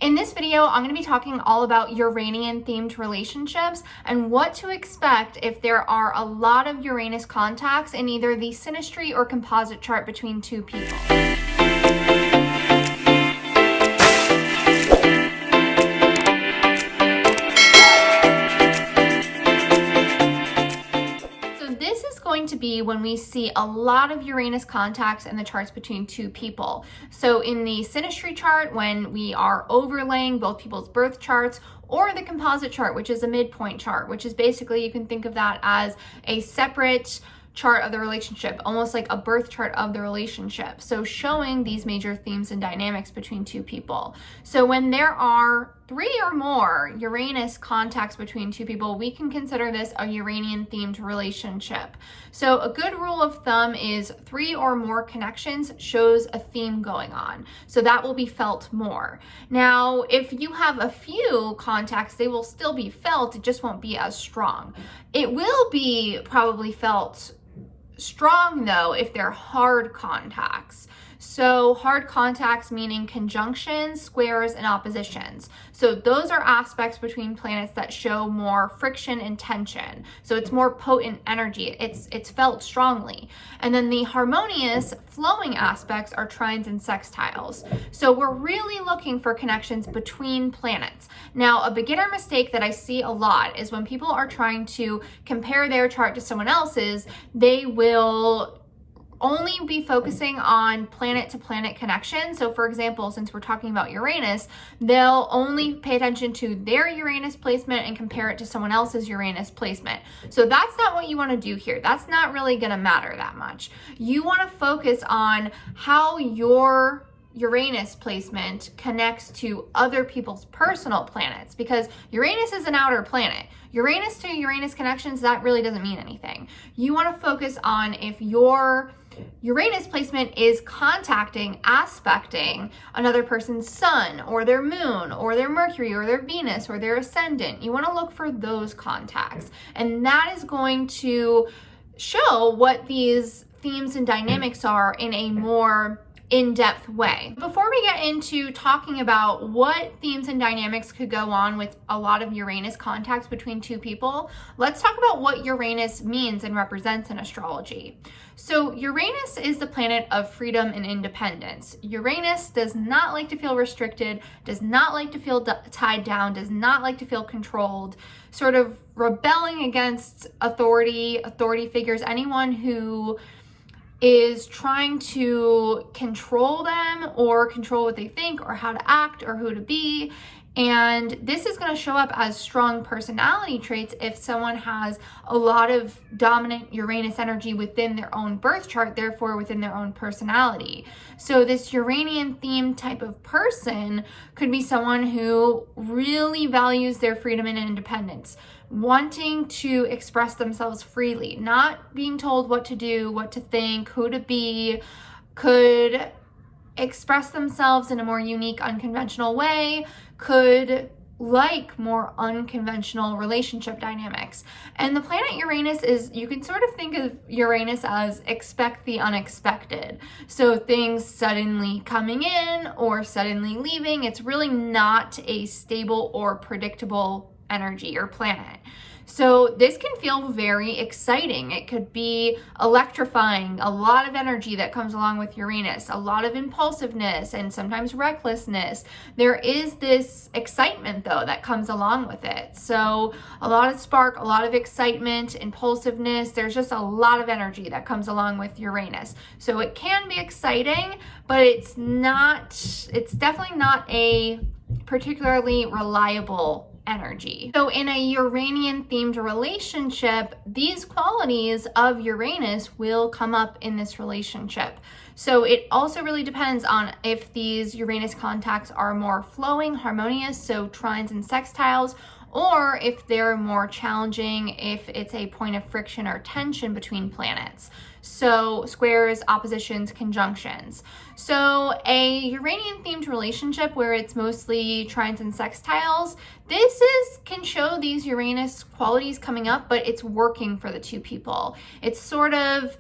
In this video, I'm going to be talking all about Uranian themed relationships and what to expect if there are a lot of Uranus contacts in either the Synastry or Composite chart between two people. Going to be when we see a lot of Uranus contacts in the charts between two people. So in the Synastry chart, when we are overlaying both people's birth charts, or the Composite chart, which is a midpoint chart, which is basically, you can think of that as a separate chart of the relationship, almost like a birth chart of the relationship. So showing these major themes and dynamics between two people. So when there are 3 or more Uranus contacts between two people, we can consider this a Uranian themed relationship. So a good rule of thumb is 3 or more connections shows a theme going on. So that will be felt more. Now, if you have a few contacts, they will still be felt, it just won't be as strong. It will be probably felt strong though if they're hard contacts. So hard contacts meaning conjunctions, squares, and oppositions. So those are aspects between planets that show more friction and tension. So it's more potent energy. It's felt strongly. And then the harmonious, flowing aspects are trines and sextiles. So we're really looking for connections between planets. Now, a beginner mistake that I see a lot is when people are trying to compare their chart to someone else's, they will only be focusing on planet to planet connection. So for example, since we're talking about Uranus, they'll only pay attention to their Uranus placement and compare it to someone else's Uranus placement. So that's not what you want to do here. That's not really going to matter that much. You want to focus on how your Uranus placement connects to other people's personal planets, because Uranus is an outer planet. Uranus to Uranus connections, that really doesn't mean anything. You want to focus on if your Uranus placement is aspecting another person's sun or their moon or their Mercury or their Venus or their ascendant. You want to look for those contacts, and that is going to show what these themes and dynamics are in a more in-depth way. Before we get into talking about what themes and dynamics could go on with a lot of Uranus contacts between two people, let's talk about what Uranus means and represents in astrology. So Uranus is the planet of freedom and independence. Uranus does not like to feel restricted, does not like to feel tied down, does not like to feel controlled, sort of rebelling against authority figures, anyone who is trying to control them or control what they think or how to act or who to be. And this is going to show up as strong personality traits if someone has a lot of dominant Uranus energy within their own birth chart, therefore within their own personality. So this Uranian themed type of person could be someone who really values their freedom and independence, wanting to express themselves freely, not being told what to do, what to think, who to be, could express themselves in a more unique, unconventional way, could like more unconventional relationship dynamics. And the planet Uranus is, you can sort of think of Uranus as expect the unexpected. So things suddenly coming in or suddenly leaving. It's really not a stable or predictable energy or planet. So this can feel very exciting. It could be electrifying, a lot of energy that comes along with Uranus, a lot of impulsiveness and sometimes recklessness. There is this excitement though that comes along with it. So a lot of spark, a lot of excitement, impulsiveness. There's just a lot of energy that comes along with Uranus. So it can be exciting, but it's definitely not a particularly reliable energy. So in a Uranian themed relationship, these qualities of Uranus will come up in this relationship. So it also really depends on if these Uranus contacts are more flowing, harmonious, so trines and sextiles, or if they're more challenging, if it's a point of friction or tension between planets. So squares, oppositions, conjunctions. So a Uranian themed relationship where it's mostly trines and sextiles, can show these Uranus qualities coming up, but it's working for the two people. It's sort of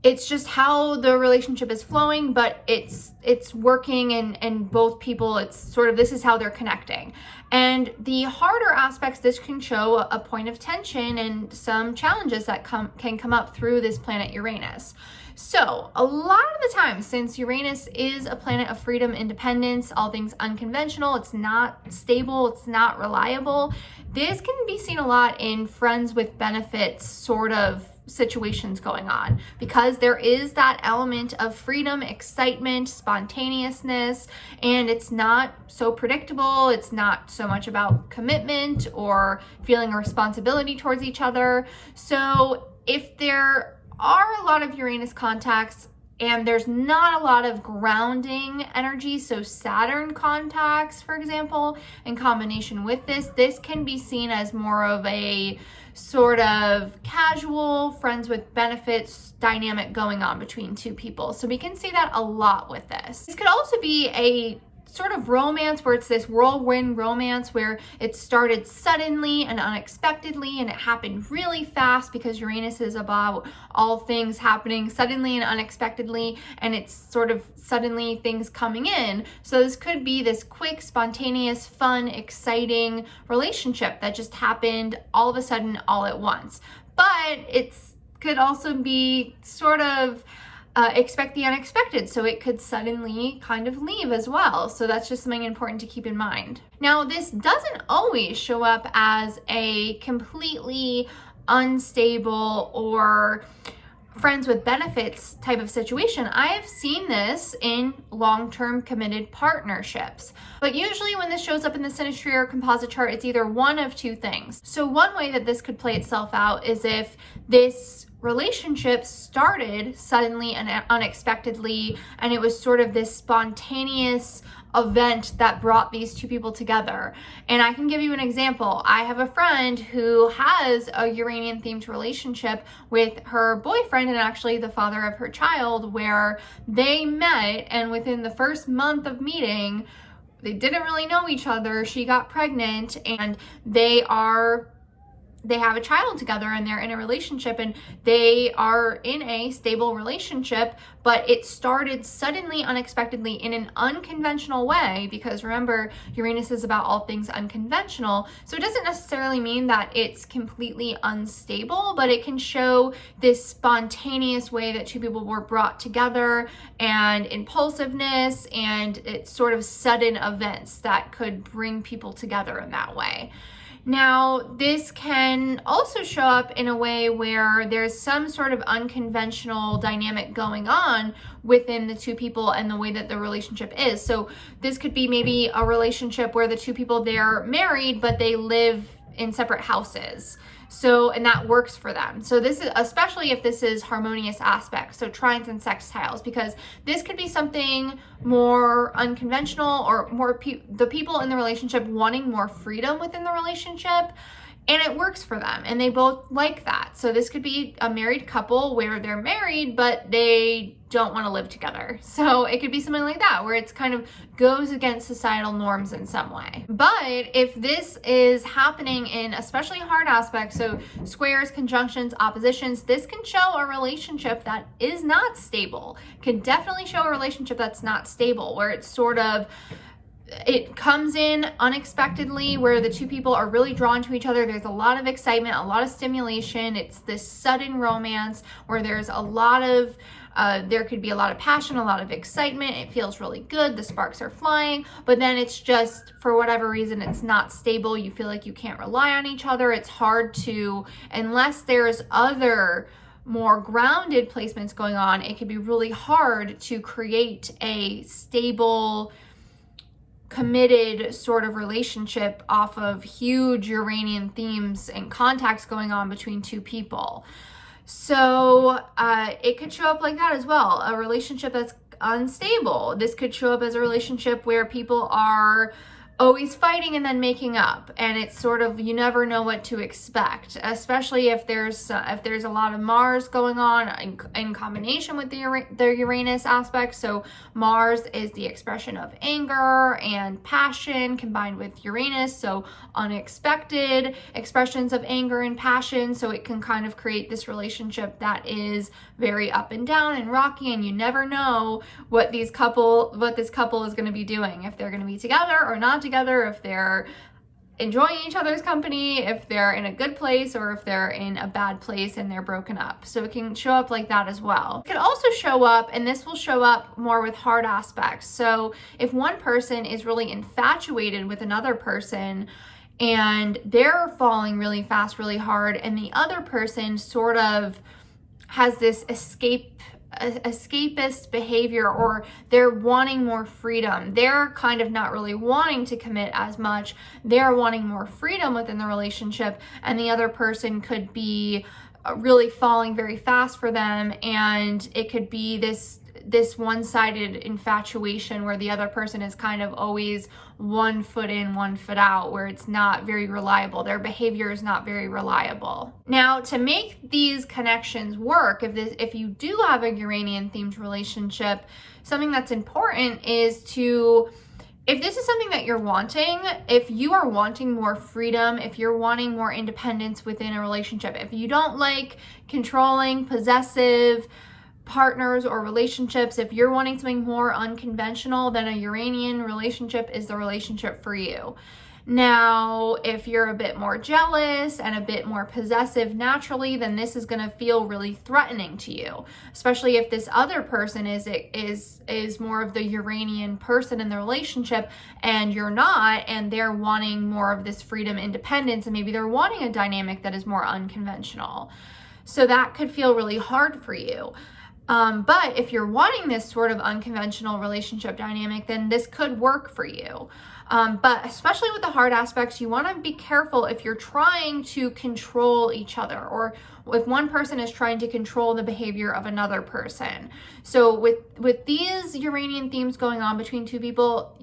it's just how the relationship is flowing, but it's working, and both people, it's sort of, this is how they're connecting. And the harder aspects, this can show a point of tension and some challenges that can come up through this planet Uranus. So a lot of the time, since Uranus is a planet of freedom, independence, all things unconventional, it's not stable, it's not reliable, this can be seen a lot in friends with benefits sort of situations going on, because there is that element of freedom, excitement, spontaneousness, and it's not so predictable. It's not so much about commitment or feeling a responsibility towards each other. So if there are a lot of Uranus contacts and there's not a lot of grounding energy, so Saturn contacts, for example, in combination with this can be seen as more of a sort of casual, friends with benefits dynamic going on between two people. So we can see that a lot with this. This could also be a sort of romance where it's this whirlwind romance where it started suddenly and unexpectedly, and it happened really fast, because Uranus is about all things happening suddenly and unexpectedly, and it's sort of suddenly things coming in. So this could be this quick, spontaneous, fun, exciting relationship that just happened all of a sudden, all at once. But it could also be sort of expect the unexpected, so it could suddenly kind of leave as well. So that's just something important to keep in mind. Now, this doesn't always show up as a completely unstable or friends with benefits type of situation. I have seen this in long-term committed partnerships. But usually when this shows up in the Synastry or Composite chart, it's either one of two things. So one way that this could play itself out is if this relationship started suddenly and unexpectedly, and it was sort of this spontaneous event that brought these two people together. And I can give you an example. I have a friend who has a Uranian themed relationship with her boyfriend, and actually the father of her child, where they met, and within the first month of meeting, they didn't really know each other. She got pregnant, and they have a child together, and they're in a relationship, and they are in a stable relationship, but it started suddenly, unexpectedly, in an unconventional way, because remember, Uranus is about all things unconventional. So it doesn't necessarily mean that it's completely unstable, but it can show this spontaneous way that two people were brought together, and impulsiveness, and it's sort of sudden events that could bring people together in that way. Now, this can also show up in a way where there's some sort of unconventional dynamic going on within the two people and the way that the relationship is. So this could be maybe a relationship where the two people, they're married, but they live in separate houses. So, and that works for them. So this is, especially if this is harmonious aspects, so trines and sextiles, because this could be something more unconventional, or more the people in the relationship wanting more freedom within the relationship, and it works for them, and they both like that. So this could be a married couple where they're married, but they don't want to live together. So it could be something like that, where it's kind of goes against societal norms in some way. But if this is happening in especially hard aspects, so squares, conjunctions, oppositions, this can show a relationship that is not stable. Can definitely show a relationship that's not stable, where it's sort of, it comes in unexpectedly, where the two people are really drawn to each other. There's a lot of excitement, a lot of stimulation. It's this sudden romance where there's a lot of, there could be a lot of passion, a lot of excitement. It feels really good. The sparks are flying, but then it's just, for whatever reason, it's not stable. You feel like you can't rely on each other. It's hard to, unless there's other more grounded placements going on, it can be really hard to create a stable, committed sort of relationship off of huge Uranian themes and contacts going on between two people. So it could show up like that as well, a relationship that's unstable. This could show up as a relationship where people are always fighting and then making up, and it's sort of, you never know what to expect, especially if there's a lot of Mars going on in combination with the Uranus aspect. So Mars is the expression of anger and passion combined with Uranus, so unexpected expressions of anger and passion. So it can kind of create this relationship that is very up and down and rocky, and you never know what this couple is going to be doing, if they're going to be together or not together, if they're enjoying each other's company, if they're in a good place, or if they're in a bad place and they're broken up. So it can show up like that as well. It can also show up, and this will show up more with hard aspects. So if one person is really infatuated with another person and they're falling really fast, really hard, and the other person sort of has this escapist behavior, or they're wanting more freedom. They're kind of not really wanting to commit as much. They're wanting more freedom within the relationship, and the other person could be really falling very fast for them, and it could be this one-sided infatuation where the other person is kind of always 1 foot in, 1 foot out, where it's not very reliable. Their behavior is not very reliable. Now, to make these connections work, if you do have a Uranian themed relationship, something that's important is to, if this is something that you're wanting, if you are wanting more freedom, if you're wanting more independence within a relationship, if you don't like controlling, possessive partners or relationships, if you're wanting something more unconventional, then a Uranian relationship is the relationship for you. Now, if you're a bit more jealous and a bit more possessive naturally, then this is going to feel really threatening to you, especially if this other person is more of the Uranian person in the relationship and you're not, and they're wanting more of this freedom, independence, and maybe they're wanting a dynamic that is more unconventional. So that could feel really hard for you. But if you're wanting this sort of unconventional relationship dynamic, then this could work for you. But especially with the hard aspects, you want to be careful if you're trying to control each other, or if one person is trying to control the behavior of another person. So with these Uranian themes going on between two people,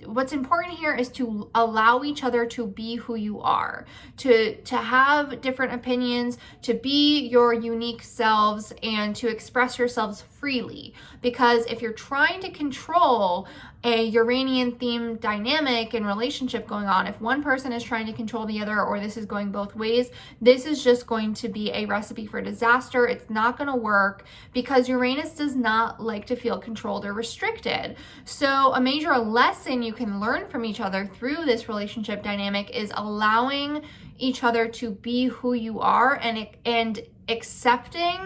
what's important here is to allow each other to be who you are, to have different opinions, to be your unique selves, and to express yourselves freely. Because if you're trying to control a Uranian themed dynamic and relationship going on, if one person is trying to control the other, or this is going both ways, this is just going to be a recipe for disaster. It's not going to work, because Uranus does not like to feel controlled or restricted. So a major lesson you can learn from each other through this relationship dynamic is allowing each other to be who you are, and accepting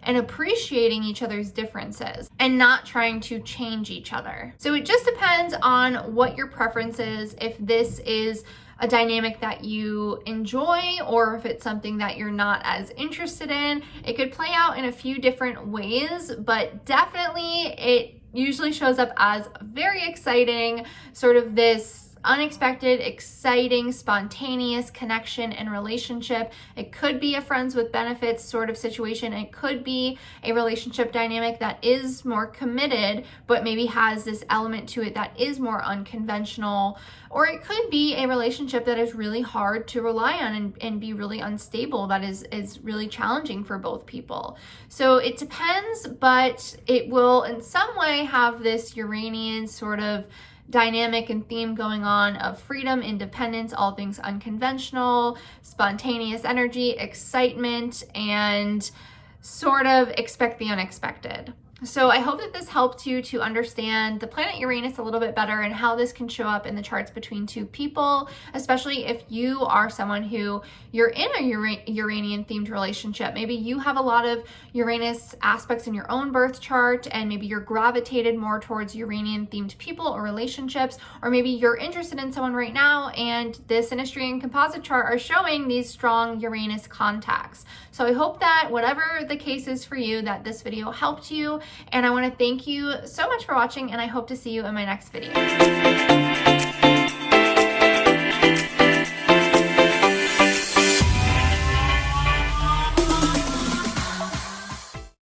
and appreciating each other's differences, and not trying to change each other. So it just depends on what your preference is, if this is a dynamic that you enjoy, or if it's something that you're not as interested in. It could play out in a few different ways, but definitely it usually shows up as very exciting, sort of this unexpected, exciting, spontaneous connection and relationship. It could be a friends with benefits sort of situation. It could be a relationship dynamic that is more committed, but maybe has this element to it that is more unconventional. Or it could be a relationship that is really hard to rely on and be really unstable, that is really challenging for both people. So it depends, but it will in some way have this Uranian sort of dynamic and theme going on of freedom, independence, all things unconventional, spontaneous energy, excitement, and sort of expect the unexpected. So I hope that this helped you to understand the planet Uranus a little bit better, and how this can show up in the charts between two people, especially if you are someone who you're in a Uranian themed relationship. Maybe you have a lot of Uranus aspects in your own birth chart, and maybe you're gravitated more towards Uranian themed people or relationships, or maybe you're interested in someone right now and the Synastry and Composite chart are showing these strong Uranus contacts. So I hope that whatever the case is for you, that this video helped you. And I want to thank you so much for watching, and I hope to see you in my next video.